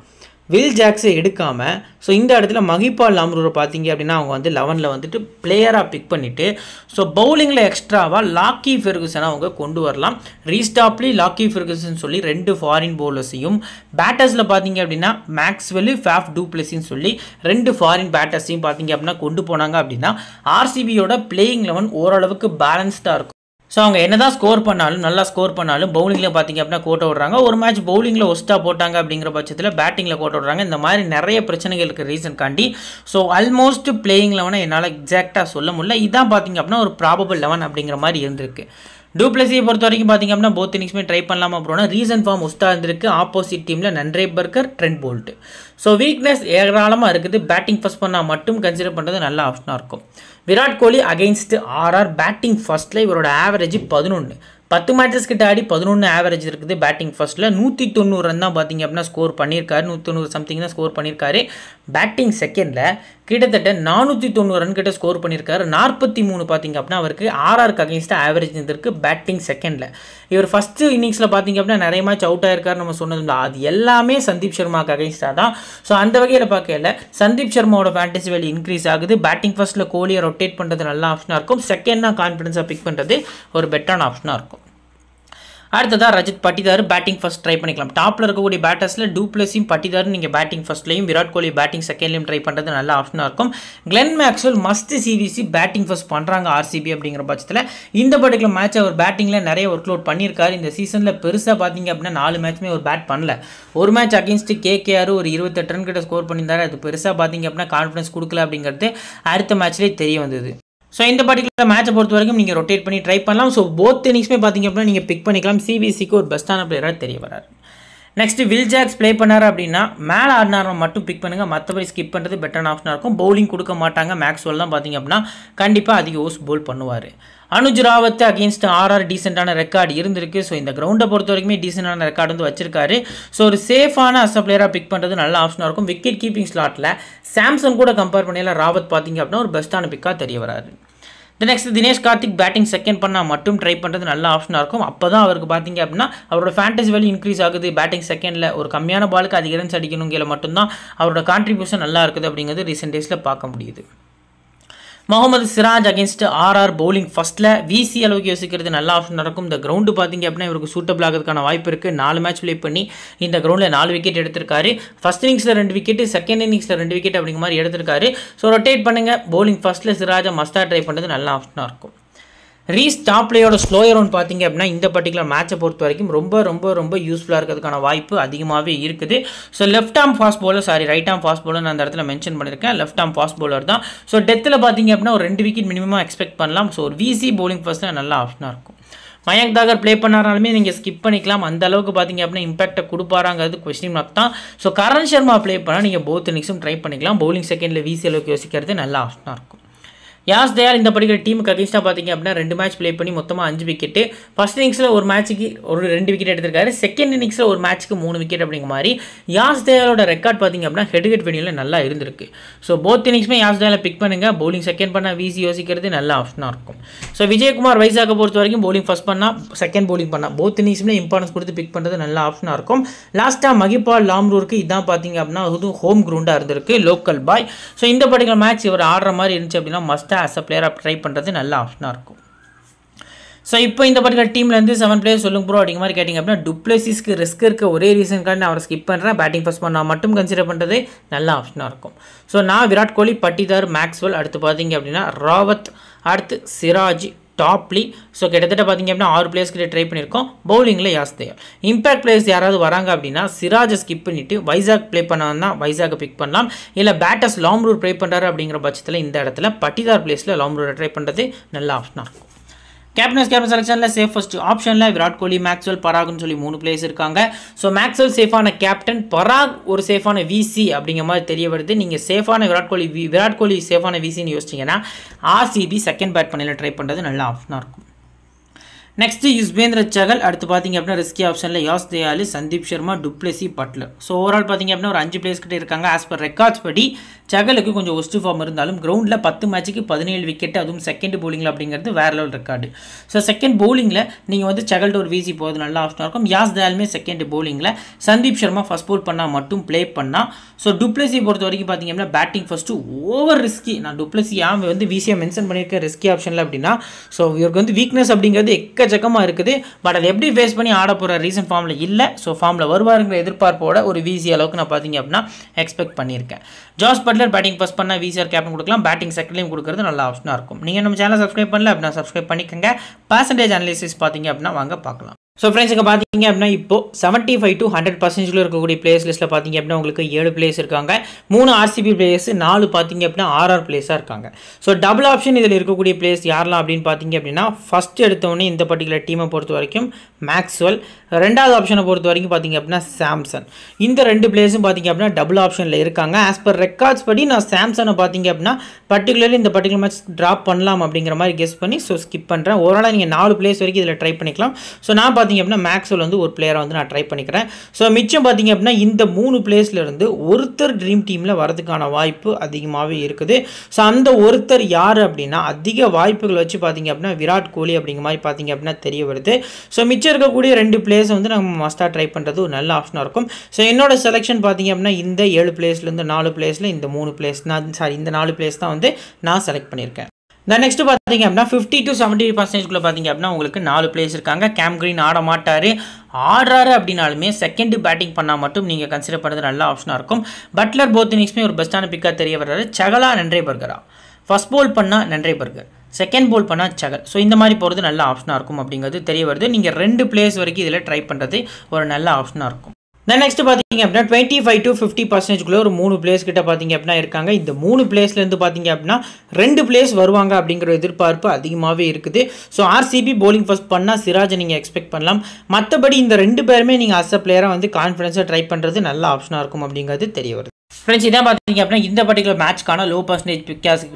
A: வில் ஜாக்ஸை எடுக்காமல் ஸோ இந்த இடத்துல மஹிபால் லாம்ரூரை பார்த்தீங்க அப்படின்னா அவங்க வந்து 11ல் வந்துட்டு பிளேயராக பிக் பண்ணிவிட்டு ஸோ பவுலிங்கில் எக்ஸ்ட்ராவாக லாக்கி ஃபெர்குசனை அவங்க கொண்டு வரலாம். ரீஸ்டாப்லி லாக்கி ஃபெர்குசன் சொல்லி 2 ஃபாரின் பவுலர்ஸையும், பேட்டர்ஸில் பார்த்தீங்க அப்படின்னா மேக்ஸ்வெல், ஃபேஃப் டு பிளஸின்னு சொல்லி 2 ஃபாரின் பேட்டர்ஸையும் பார்த்தீங்க அப்படின்னா கொண்டு போனாங்க அப்படின்னா ஆர்சிபியோட பிளேயிங் லெவன் ஓரளவுக்கு பேலன்ஸ்டாக இருக்கும். ஸோ அவங்க என்ன தான் ஸ்கோர் பண்ணாலும் நல்லா ஸ்கோர் பண்ணாலும் பவுலிங்கில் பார்த்தீங்க அப்படின்னா கோட்டை விடுறாங்க. ஒரு மேட்ச் பவுலிங்கில் ஒஸ்ட்டாக போட்டாங்க அப்படிங்கிற பட்சத்தில் பேட்டிங்கில் கோட்டை விடுறாங்க. இந்த மாதிரி நிறைய பிரச்சனைகள் இருக்குது ரீசன் காண்டி. ஸோ ஆல்மோஸ்ட் பிளேயிங் லெவனை என்னால் எக்ஸாக்டாக சொல்ல முடியல. இதான் பார்த்தீங்க அப்படின்னா ஒரு ப்ராபபிள் லெவன் அப்படிங்கிற மாதிரி இருந்திருக்கு. டூப்ளஸியை பொறுத்த வரைக்கும் பார்த்தீங்க அப்படின்னா போத் இன்னிங்ஸுமே ட்ரை பண்ணலாமா அப்படின்னா ரீசன் ஃபார்ம் உஸ்தா இருந்திருக்கு. ஆப்போசிட் டீமில் Nandre Burger, Trent Boult. So weakness ஏராளமாக இருக்குது. பேட்டிங் ஃபஸ்ட் பண்ணால் மட்டும் கன்சிடர் பண்ணுறது நல்ல ஆப்ஷனாக இருக்கும். Virat Kohli against RR batting ஃபர்ஸ்ட்டில் இவரோட ஆவரேஜ் 11. 10 மேட்சஸ் கிட்ட ஆடி 11 ஆவரேஜ் இருக்குது. பேட்டிங் ஃபர்ஸ்ட்டில் 190 ரன் தான் பார்த்தீங்க அப்படின்னா ஸ்கோர் பண்ணியிருக்காரு. 190 சம்திங் தான் ஸ்கோர் பண்ணியிருக்காரு. பேட்டிங் செகண்டில் கிட்டத்தட்ட 490 ரன் கிட்ட ஸ்கோர் பண்ணியிருக்காரு. 43 பார்த்தீங்க அப்படின்னா அவருக்கு ஆர்ஆருக்கு அகேன்ஸ்டாக ஆவரேஜ் இருந்திருக்கு பேட்டிங் செகண்டில். இவர் ஃபஸ்ட்டு இன்னிங்ஸில் பார்த்தீங்க அப்படின்னா நிறைய மேட்ச் அவுட் ஆயிருக்காரு நம்ம சொன்னது. அது எல்லாமே சந்தீப் சர்மாவுக்கு அகேன்ஸ்டாக தான். ஸோ அந்த வகையில் பார்க்கல சந்தீப் சர்மாவோட ஃபேண்டசி வேல்யூ இன்க்ரீஸ் ஆகுது. பேட்டிங் ஃபர்ஸ்ட்டில் கோலியை ரொட்டேட் பண்ணுறது நல்ல ஆப்ஷனாக இருக்கும். செகண்ட் தான் கான்ஃபிடன்ஸாக பிக் பண்ணுறது ஒரு பெட்டரான ஆப்ஷனாக இருக்கும். அடுத்ததாக Rajat Patidar batting first try பண்ணிக்கலாம். டாப்பில் இருக்கக்கூடிய பேட்டர்ஸில் டூப்ளஸியும் பட்டிதாரும் நீங்கள் பேட்டிங் ஃபர்ஸ்ட்லையும், விராட் கோலி பேட்டிங் செகண்ட்லையும் ட்ரை பண்ணுறது நல்ல ஆப்ஷனாக இருக்கும். Glenn Maxwell must CVC batting first பண்ணுறாங்க ஆர்சிபி அப்படிங்கிற பட்சத்தில் இந்த பர்டிகுலர் மேட்ச் அவர் பேட்டிங்கில் நிறைய ஒர்க் லோட் பண்ணியிருக்காரு. இந்த சீசனில் பெருசாக பார்த்தீங்க அப்படின்னா 4 மேட்ச்மே ஒரு பேட் பண்ணல. ஒரு மேட்ச் அகேன்ஸ்ட் கேகேஆர் ஒரு 28 ரன் கிட்ட ஸ்கோர் பண்ணியிருந்தாரு. அது பெருசாக பார்த்தீங்க அப்படின்னா கான்ஃபிடன்ஸ் கொடுக்கல அப்படிங்கிறது அடுத்த மேட்ச்லேயே தெரிய வந்தது. ஸோ இந்த பர்டிகுலர் மேட்சை பொறுத்த வரைக்கும் நீங்கள் ரொட்டேட் பண்ணி ட்ரை பண்ணலாம். ஸோ போத் இன்னிங்ஸுமே பார்த்தீங்க அப்படின்னா நீங்கள் பிக் பண்ணிக்கலாம். சிபிசிக்கு ஒரு பெஸ்ட்டான பிளேயராக தெரிய வராரு. நெக்ஸ்ட் வில் ஜாக்ஸ் ப்ளே பண்ணார் அப்படின்னா மேலே ஆடினார் மட்டும் பிக் பண்ணுங்கள், மற்றபடி ஸ்கிப் பண்ணுறது பெட்டரான ஆப்ஷனாக இருக்கும். பவுலிங் கொடுக்க மாட்டாங்க. மேக்ஸ்வெல் தான் பார்த்தீங்க அப்படின்னா கண்டிப்பாக அதிக ஓவர்ஸ் பவுல் பண்ணுவார். அனுஜ் ராவத் அகேன்ஸ்ட் ஆர்ஆர் டீசெண்டான ரெக்கார்டு இருந்திருக்கு. ஸோ இந்த கிரவுண்டை பொறுத்த வரைக்குமே டீசெண்டான ரெக்கார்டு வந்து வச்சிருக்காரு. ஸோ ஒரு சேஃபான அஸ் பிளேயராக பிக் பண்ணுறது நல்ல ஆப்ஷனாக இருக்கும். விக்கெட் கீப்பிங் ஸ்லாட்டில் சாம்சன் கூட கம்பேர் பண்ணல ராவத் பார்த்தீங்க அப்படின்னா ஒரு பெஸ்ட்டான பிக்காக தெரிய வராரு. Next Dinesh Karthik batting second பண்ணால் மட்டும் ட்ரை பண்ணுறது நல்ல ஆப்ஷனாக இருக்கும். அப்போ தான் அவருக்கு பார்த்தீங்க அப்படின்னா அவரோட ஃபேண்டசி வேல்யூ இன்க்ரீஸ் ஆகுது. பேட்டிங் செகண்டில் ஒரு கம்மியான பாலுக்கு அதிக ரன்ஸ் அடிக்கணுங்கிற மட்டும்தான் அவரோட கான்ட்ரிபியூஷன் நல்லா இருக்குது அப்படிங்கிறது ரீசெண்ட் டேஸில் பார்க்க முடியுது. Mohammed Siraj against RR bowling ஃபஸ்ட்டில் விசி அளவுக்கு யோசிக்கிறது நல்ல ஆப்ஷன் இருக்கும். இந்த கிரவுண்டு பார்த்தீங்க அப்படின்னா இவருக்கு சூட்டபிள் ஆகிறதுக்கான வாய்ப்பு இருக்குது. 4 மேட்ச் ப்ளே பண்ணி இந்த கிரவுண்டில் 4 விக்கெட் எடுத்திருக்காரு. ஃபஸ்ட் இன்னிங்ஸில் 2 விக்கெட், செகண்ட் இன்னிங்ஸில் 2 விக்கெட் அப்படிங்கிற மாதிரி எடுத்திருக்காரு. ஸோ ரொட்டேட் பண்ணுங்கள். பவுலிங் ஃபஸ்ட்டில் சிராஜை மஸ்டாக ட்ரை பண்ணுறது நல்ல ஆப்ஷனாக இருக்கும். ரீஸ் டாப் பிளேயோட ஸ்லோயர் ஒன் பார்த்தீங்க அப்படின்னா இந்த பர்டிகுலர் மேட்சை பொறுத்த வரைக்கும் ரொம்ப ரொம்ப ரொம்ப யூஸ்ஃபுல்லாக இருக்கிறதுக்கான வாய்ப்பு அதிகமாகவே இருக்குது. So left arm fast bowler, right arm fast bowler நான் அந்த இடத்துல மென்ஷன் பண்ணியிருக்கேன். லெஃப்ட் ஆர்ம் ஃபாஸ்ட் பவுலர் தான். ஸோ டெத்தில் பார்த்தீங்க அப்படின்னா ஒரு 2 விக்கெட் மினிமமாக எக்ஸ்பெக்ட் பண்ணலாம். ஸோ ஒரு விசி பவுலிங் ஃபர்ஸ்ட்டில் நல்ல ஆப்ஷனாக இருக்கும். மயங்க் தாகர் ப்ளே பண்ணாராலுமே நீங்கள் ஸ்கிப் பண்ணிக்கலாம். அந்த அளவுக்கு பார்த்தீங்க அப்படின்னா இம்பாக்டை கொடுப்பாராங்கிறது கொஸ்டின் மார்க் தான். ஸோ கரண் சர்மா ப்ளே பண்ணால் நீங்கள் போத் இன்னிங்ஸும் ட்ரை பண்ணிக்கலாம். பவுலிங் செகண்டில் விசி அளவுக்கு யோசிக்கிறது நல்ல ஆப்ஷனாக இருக்கும். யாஸ் தயால் இந்த படிக்கிற டீமுக்கு அகேன்ஸ்டாக பார்த்தீங்க அப்படின்னா 2 மேட்ச் ப்ளே பண்ணி மொத்தமாக 5 விக்கெட்டு. ஃபர்ஸ்ட் இன்னிங்ஸில் ஒரு மேட்ச்சுக்கு ஒரு 2 விக்கெட் எடுத்திருக்காரு. செகண்ட் இன்னிங்ஸில் ஒரு மேட்ச்சுக்கு 3 விக்கெட் அப்படிங்கிற மாதிரி யாஸ் தயாலோட ரெக்கார்ட் பார்த்தீங்க அப்படின்னா ஹெட் வெனியூவில் நல்லா இருந்திருக்கு. ஸோ போத் இன்னிங்ஸுமே யாஸ் தயாலை பிக் பண்ணுங்கள். பவுலிங் செகண்ட் பண்ணால் விசி யோசிக்கிறது நல்ல ஆப்ஷனாக இருக்கும். ஸோ விஜயகுமார் வைசாக்கை பொறுத்த வரைக்கும் பவுலிங் ஃபஸ்ட் பண்ணால் செகண்ட் பவுலிங் பண்ணால் போத் இன்னிங்ஸுமே இம்பார்ட்டன்ஸ் கொடுத்து பிக் பண்ணுறது நல்ல ஆப்ஷனாக இருக்கும். லாஸ்ட்டாக மகிபால் லாம்ரூருக்கு இதான் பார்த்தீங்க அப்படின்னா அதுவும் ஹோம் கிரவுண்டாக இருந்திருக்கு, லோக்கல் பாய். ஸோ இந்த பர்டிகுலர் மேட்ச் இவர் ஆடுற மாதிரி இருந்துச்சு அப்படின்னா மஸ்ட்டாக அஸ் அ பிளேயராக ட்ரை பண்ணுறது நல்ல ஆப்ஷனாக இருக்கும். ஸோ இப்போ இந்த பர்டிகுலர் டீம்லேருந்து 7 பிளேயர் சொல்லுங்க ப்ரோ அப்படிங்கிற மாதிரி கேட்டிங்க அப்படின்னா டுப்ளசிஸ்க்கு ரிஸ்க் இருக்க ஒரே ரீசனுக்காக நான் அவரை ஸ்கிப் பண்ணுறேன். பேட்டிங் ஃபர்ஸ்ட் பண்ணால் மட்டும் கன்சிடர் பண்ணுறது நல்ல ஆப்ஷனாக இருக்கும். ஸோ நான் விராட் கோலி, பட்டிதார், மேக்ஸ்வெல், அடுத்து பார்த்தீங்க அப்படின்னா ராவத், அடுத்து சிராஜ், டாப்லி. ஸோ கிட்டத்தட்ட பார்த்தீங்க அப்படின்னா 6 பிளேயர்ஸ் கிட்ட ட்ரை பண்ணியிருக்கோம். பவுலிங்கில் யாஸ் தயால். இம்பாக்ட் பிளேயர்ஸ் யாராவது வராங்க அப்படின்னா சிராஜை ஸ்கிப் பண்ணிவிட்டு வைசாக் ப்ளே பண்ணாங்கன்னா வைசாக்கை பிக் பண்ணலாம். இல்லை பேட்டர்ஸ் லாம்ரூர் ப்ளே பண்ணுறாரு அப்படிங்கிற பட்சத்தில் இந்த இடத்துல பட்டிதார் பிளேஸில் லாம்ரூரை ட்ரை பண்ணுறது நல்ல ஆப்ஷனாக இருக்கும். கேப்டன் செலெக்ஷனில் சேஃபஸ்ட் ஆப்ஷனில் விராட் கோலி, மேக்ஸ்வெல், பராக்னு சொல்லி 3 பிளேயர்ஸ் இருக்காங்க. ஸோ மேக்ஸ்வெல் சேஃபான கேப்டன், பராக் ஒரு சேஃபான விசி அப்படிங்கிற மாதிரி தெரிய வருது. நீங்கள் சேஃபான விராட் கோலி சேஃபான விசின்னு யோசிச்சிங்கன்னா ஆர்சிபி செகண்ட் பேட் பண்ணல ட்ரை பண்ணுறது நல்ல ஆப்ஷனாக இருக்கும். நெக்ஸ்ட்டு யுஸ்வேந்திர சகல், அடுத்து பார்த்தீங்க அப்படின்னா ரிஸ்கி ஆப்ஷனில் Yash Dayal, Sandeep Sharma, du Plessis, Buttler. So overall பார்த்தீங்க அப்படின்னா ஒரு 5 பிளேயர்ஸ் கிட்ட இருக்காங்க. ஆஸ் பர் ரெக்கார்ட்ஸ் படி சகலுக்கு கொஞ்சம் ஒஸ்ட் ஃபார்ம் இருந்தாலும் கிரவுண்டில் 10 மேட்சுக்கு 17 விக்கெட், அதுவும் செகண்ட் பவுலிங்கில் அப்படிங்கிறது வேற லெவல் ரெக்கார்டு. ஸோ செகண்ட் பவுலிங்கில் நீங்கள் வந்து சகல்ட்டு ஒரு விசி போகிறது நல்ல ஆப்ஷனாக இருக்கும். யாஸ் தயாலுமே செகண்ட் பவுலிங்கில், சந்தீப் சர்மா ஃபர்ஸ்ட் பவுல் பண்ணால் மட்டும் ப்ளே பண்ணால். ஸோ டுப்ளசி பொறுத்த வரைக்கும் பார்த்தீங்க அப்படின்னா பேட்டிங் ஃபஸ்ட்டு ஓவர் ரிஸ்கி. நான் டுப்ளசி வந்து விசியை மென்ஷன் பண்ணியிருக்கேன் ரிஸ்கி ஆப்ஷனில் அப்படின்னா ஸோ இவருக்கு வந்து வீக்னஸ் அப்படிங்கிறது எக்கச்சக்கமாக இருக்குது. பட் அதை எப்படி ஃபேஸ் பண்ணி ஆட போகிற ரீசன்ட் ஃபார்மில் இல்லை. ஸோ ஃபார்மில் வருவாருங்கிற எதிர்பார்ப்போட ஒரு விசி அளவுக்கு நான் பார்த்தீங்க அப்படின்னா எக்ஸ்பெக்ட் பண்ணியிருக்கேன். ஜாஸ் பட்லர் பேட்டிங் ஃபர்ஸ்ட் பண்ணால் விசிஆர் கேப்டன் கொடுக்கலாம். பேட்டிங் செகண்ட்லையும் கொடுக்குறது நல்ல ஆப்ஷனாக இருக்கும். நீங்கள் நம்ம சேனல் சப்ஸ்கிரைப் பண்ணல அப்படின்னா சப்ஸ்கிரைப் பண்ணிக்கோங்க. பர்சன்டேஜ் அனாலிசிஸ் பார்த்தீங்க அப்படின்னா வாங்க பார்க்கலாம். ஸோ ஃப்ரெண்ட்ஸ் இங்கே பார்த்தீங்க அப்படின்னா இப்போ 75 to 100% இருக்கக்கூடிய பிளேயர்ஸ் லிஸ்ட்டில் பார்த்தீங்க அப்படின்னா உங்களுக்கு 7 பிளேயர்ஸ் இருக்காங்க. 3 ஆர்சிபி பிளேயர்ஸ், 4 பார்த்தீங்க அப்படின்னா ஆர்ஆர் பிளேயர்ஸாக இருக்காங்க. ஸோ டபுள் ஆப்ஷன் இதில் இருக்கக்கூடிய பிளேயர்ஸ் யாரெல்லாம் அப்படின்னு பார்த்தீங்க அப்படின்னா ஃபஸ்ட் எடுத்தவொடனே இந்த பர்டிகுலர் டீமை பொறுத்த வரைக்கும் மேக்ஸ்வெல், 2வது ஆப்ஷனை பொறுத்த வரைக்கும் பார்த்தீங்க அப்படின்னா சாம்சன். இந்த 2 பிளேயர்ஸும் பார்த்தீங்க அப்படின்னா டபுள் ஆப்ஷனில் இருக்காங்க. ஆஸ் பர் ரெக்கார்ட்ஸ் படி நான் சாம்சனை பார்த்தீங்க அப்படின்னா பர்டிகுலர்லி இந்த பர்டிகுலர் மேட்ச் ட்ராப் பண்ணலாம் அப்படிங்கிற மாதிரி கெஸ் பண்ணி ஸோ ஸ்கிப் பண்ணுறேன். ஓவராலாக நீங்கள் 4 பிளேயர்ஸ் வரைக்கும் இதில் ட்ரை பண்ணிக்கலாம். ஸோ நான் பார்த்தீங்க அப்படின்னா மேக்ஸ்வெல் வந்து ஒரு பிளேயரை வந்து நான் ட்ரை பண்ணிக்கிறேன். ஸோ மிச்சம் பார்த்தீங்க அப்படின்னா இந்த 3 பிளேயர்ஸ்லேருந்து ஒருத்தர் ட்ரீம் டீமில் வரதுக்கான வாய்ப்பு அதிகமாகவே இருக்குது. ஸோ அந்த ஒருத்தர் யார் அப்படின்னா அதிக வாய்ப்புகள் வச்சு பார்த்தீங்க அப்படின்னா விராட் கோலி அப்படிங்கிற மாதிரி பார்த்தீங்க அப்படின்னா தெரிய வருது. ஸோ மிச்சம் இருக்கக்கூடிய 2 பிளேயர்ஸ் வந்து நம்ம மஸ்டாக ட்ரை பண்ணுறது ஒரு நல்ல ஆப்ஷனாக இருக்கும். ஸோ என்னோட செலெக்ஷன் பார்த்தீங்க அப்படின்னா இந்த 7 பிளேயர்ஸ்லேருந்து 4 பிளேயர்ஸில் இந்த 3 பிளேயர்ஸ் இந்த 4 பிளேயர்ஸ் தான் வந்து நான் செலக்ட் பண்ணியிருக்கேன். நெக்ஸ்ட் பார்த்தீங்க அப்படின்னா 50 to 70% பார்த்தீங்க அப்படின்னா உங்களுக்கு 4 பிளேயர்ஸ் இருக்காங்க. கேம் கிரீன் ஆட மாட்டார். ஆடுறாரு அப்படின்னாலுமே செகண்ட் பேட்டிங் பண்ணால் மட்டும் நீங்கள் கன்சிடர் பண்ணுறது நல்ல ஆப்ஷனாக இருக்கும். பட்லர் போத் இன்னிங்ஸுமே ஒரு பெஸ்ட்டான பிக்காக தெரிய வர்றாரு. சகலா, நன்ரே பர்கரா. ஃபர்ஸ்ட் போல் பண்ணால் நன்ரே பர்கர், செகண்ட் போல் பண்ணால் சகல். ஸோ இந்த மாதிரி போகிறது நல்ல ஆப்ஷனாக இருக்கும் அப்படிங்கிறது தெரிய வருது. நீங்கள் 2 பிளேயர்ஸ் வரைக்கும் இதில் ட்ரை பண்ணுறது ஒரு நல்ல ஆப்ஷனாக இருக்கும். நெக்ஸ்ட் பார்த்தீங்க அப்படின்னா 25 to 50% ஒரு 3 பிளேஸ் கிட்ட பார்த்தீங்க அப்படின்னா இருக்காங்க. இந்த 3 பிளேஸ்லேருந்து பார்த்தீங்க அப்படின்னா 2 பிளேஸ் வருவாங்க அப்படிங்கிற எதிர்பார்ப்பு அதிகமாகவே இருக்குது. ஸோ ஆர்சிபி போலிங் ஃபர்ஸ்ட் பண்ணால் சிராஜை நீங்கள் எக்ஸ்பெக்ட் பண்ணலாம். மற்றபடி இந்த 2 பேருமே நீங்கள் அஸ் அ பிளேயராக வந்து கான்ஃபிடன்ஸாக ட்ரை பண்ணுறது நல்ல ஆப்ஷனாக இருக்கும் அப்படிங்கிறது தெரிய வருது. ஃப்ரெண்ட்ஸ் இதான் பார்த்தீங்க அப்படின்னா இந்த பர்டிகுலர் மேட்ச்க்கான லோ பர்சன்டேஜ்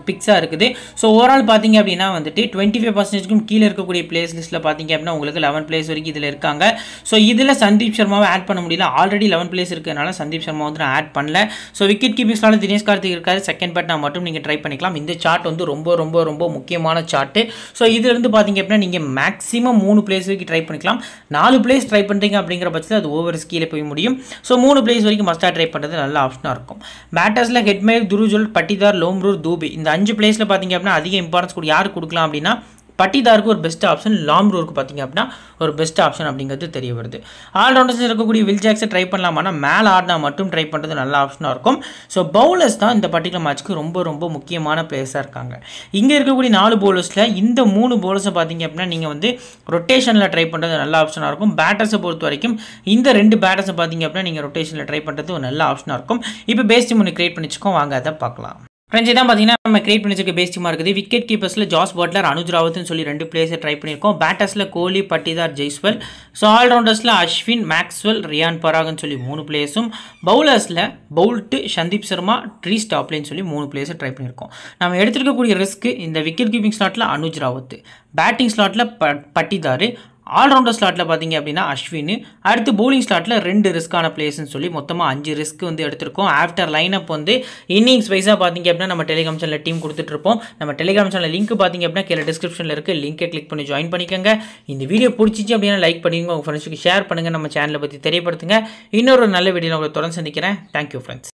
A: பிக்ஸாக இருக்குது. ஸோ ஓவரால் பார்த்தீங்க அப்படின்னா வந்துட்டு 25%க்கும் கீழே இருக்கக்கூடிய பிளேஸ் லிஸ்ட்டில் பார்த்தீங்க அப்படின்னா உங்களுக்கு 11 பிளேஸ் வரைக்கும் இதில் இருக்காங்க. ஸோ இதில் சந்தீப் சர்மாவை ஆட் பண்ண முடியல. ஆல்ரெடி 11 பிளேஸ் இருக்கிறதுனால சந்தீப் சர்மா வந்து நான் ஆட் பண்ணல. ஸோ விக்கெட் கீப்பிங்ஸ்னால தினேஷ் கார்த்திக் இருக்காரு. செகண்ட் பேட் நான் மட்டும் நீங்கள் ட்ரை பண்ணிக்கலாம். இந்த சார்ட் வந்து ரொம்ப ரொம்ப ரொம்ப முக்கியமான சார்ட்டு. ஸோ இதுலேருந்து பார்த்தீங்க அப்படின்னா நீங்கள் மேக்ஸிமம் 3 பிளேஸ் வரைக்கும் ட்ரை பண்ணிக்கலாம். 4 பிளேஸ் ட்ரை பண்ணுறீங்க அப்படிங்கிற பட்சத்தில் அது ஓவர் ஸ்கீலே போய் முடியும். ஸோ 3 பிளேஸ் வரைக்கும் மஸ்டாக ட்ரை பண்ணுறது நல்ல ஆப்ஷனாக இருக்கும். பேட்டர்ஸில் ஹெட்மேக், துருஜுல், பட்டிதார், லோம்ரூர், தூபி இந்த 5 பிளேஸில் பார்த்தீங்க அப்படின்னா அதிக இம்பார்ட்டன்ஸ் கூட யாருக்கு கொடுக்கலாம் அப்படின்னா பட்டிதாருக்கு ஒரு பெஸ்ட் ஆப்ஷன், லாம்ரூருக்கு பார்த்தீங்க அப்படின்னா ஒரு பெஸ்ட் ஆப்ஷன் அப்படிங்கிறது தெரிய வருது. ஆல்ரவுண்டர்ஸ் இருக்கக்கூடிய வில் ஜாக்ஸை ட்ரை பண்ணலாமான்னா மேலே ஆடினா மட்டும் ட்ரை பண்ணுறது நல்ல ஆப்ஷனாக இருக்கும். ஸோ பவுலர்ஸ் தான் இந்த பர்டிகுலர் மேட்ச்க்கு ரொம்ப ரொம்ப முக்கியமான பிளேயர்ஸாக இருக்காங்க. இங்கே இருக்கக்கூடிய 4 பவுலர்ஸில் இந்த 3 பவுலர்ஸை பார்த்தீங்க அப்படின்னா நீங்கள் வந்து ரொட்டேஷனில் ட்ரை பண்ணுறது நல்ல ஆப்ஷனாக இருக்கும். பேட்டர்ஸை பொறுத்த வரைக்கும் இந்த 2 பேட்டர்ஸை பார்த்தீங்க அப்படின்னா நீங்கள் ரொட்டேஷனில் ட்ரை பண்ணுறது ஒரு நல்ல ஆப்ஷனாக இருக்கும். இப்போ பேஸ் டீம் ஒன்று கிரியேட் பண்ணிச்சுக்கோம், வாங்க அதை பார்க்கலாம். ஃப்ரெண்ட்ஸ் இதான் பார்த்தீங்கன்னா நம்ம கிரியேட் பண்ணிச்சிருக்க பேஸ் டீமாக இருக்குது. விக்கெட் கீப்பர்ஸில் ஜாஸ் பட்லர், அனுஜ் ராவத்னு சொல்லி 2 பிளேயர்ஸை ட்ரை பண்ணியிருக்கோம். பேட்டர்ஸில் கோலி, பட்டிதார், ஜெய்ஸ்வல். ஸோ ஆல்ரவுண்டர்ஸில் அஸ்வின், மேக்ஸ்வெல், ரியான் பராக்னு சொல்லி 3 பிளேயர்ஸும். பவுலர்ஸில் பவுல்ட்டு, சந்தீப் சர்மா, ட்ரீ ஸ்டாப்லேன்னு சொல்லி 3 பிளேயர்ஸை ட்ரை பண்ணியிருக்கோம். நம்ம எடுத்துருக்கக்கூடிய ரிஸ்க்கு இந்த விக்கெட் கீப்பிங் ஸ்லாட்டில் அனுஜ் ராவத், பேட்டிங் ஸ்லாட்டில் பட்டிதார், ஆல்ரவுண்டர் ஸ்லாட்டில் பார்த்தீங்க அப்படின்னா அஸ்வின், அடுத்து பவுலிங் ஸ்லாட்டில் 2 ரிஸ்க்கான பிளேஸ்ன்னு சொல்லி மொத்தமாக 5 ரிஸ்க் வந்து எடுத்திருக்கோம். ஆஃப்டர் லைனப் வந்து இன்னிங்ஸ் வைஸாக பார்த்தீங்க அப்படின்னா நம்ம டெலிகிராம் சேனலில் டீம் கொடுத்துட்ருப்போம். நம்ம டெலிகிராம் சேனல் லிங்க் பார்த்தீங்க அப்படின்னா கீழே டிஸ்கிரிப்ஷனில் இருக்குது, லிங்கை கிளிக் பண்ணி ஜாயின் பண்ணிக்கோங்க. இந்த வீடியோ பிடிச்சிச்சு அப்படின்னா லைக் பண்ணிங்க, உங்கள் ஃப்ரெண்ட்ஸுக்கு ஷேர் பண்ணுங்கள், நம்ம சேனலை பற்றி தெரியப்படுத்துங்க. இன்னொரு நல்ல வீடியோவில் உங்களை தொடர்ந்து சந்திக்கிறேன். Thank you friends.